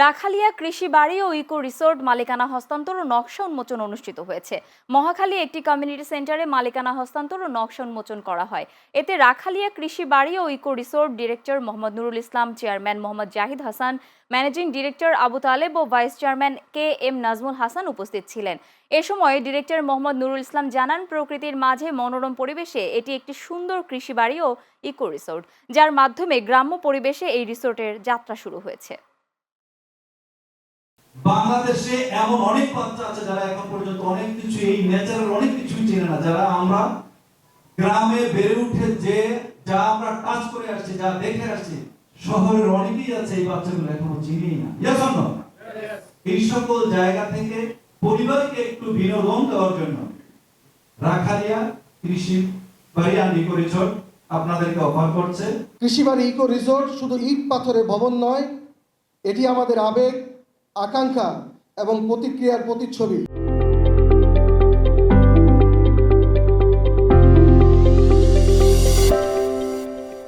রাখালিয়া কৃষি বাড়ি ও eco resort মালিকানা হস্তান্তর ও নকশা উন্মোচন অনুষ্ঠিত হয়েছে। মহাখালী একটি কমিউনিটি সেন্টারে মালিকানা হস্তান্তর ও নকশা উন্মোচন করা হয়। এতে রাখালিয়া কৃষি বাড়ি ও eco resort director Mohammad Nurul Islam, chairman Mohammad Jahid Hasan, managing director Abu Taleb ও vice chairman KM Nazmul Hasan উপস্থিত ছিলেন। এ সময় ডিরেক্টর মোহাম্মদ নুরুল ইসলাম জানান, প্রকৃতির মাঝে মনোরম পরিবেশে এটি একটি সুন্দর কৃষি বাড়ি ও ইকো রিসোর্ট, যার মাধ্যমে গ্রাম্য পরিবেশে এই রিসোর্টের যাত্রা শুরু হয়েছে। বাংলাদেশে এমন অনেক বাচ্চা আছে যারা এখন পর্যন্ত অনেক কিছু এই ন্যাচারাল অনেক কিছু চেনে না, যারা আমরা গ্রামে বেড়ে উঠে যা আমরা টাচ করে আসছি, যা দেখে আসছি, শহরের অনেকেই আছে এই বাচ্চাগুলো এখনো চিনিই না। Yes or no? এই সকল জায়গা থেকে পরিবারকে একটু বিনোদন দেওয়ার জন্য রাখালিয়া কৃষি বাড়ি আর ইকো রিসোর্ট আপনাদেরকে অফার করছে। কৃষি বাড়ি ইকো রিসোর্ট শুধু ইট পাথরের ভবন নয়, এটি আমাদের আবেগ, আকাঙ্ক্ষা এবং প্রতিক্রিয়ার প্রতিচ্ছবি।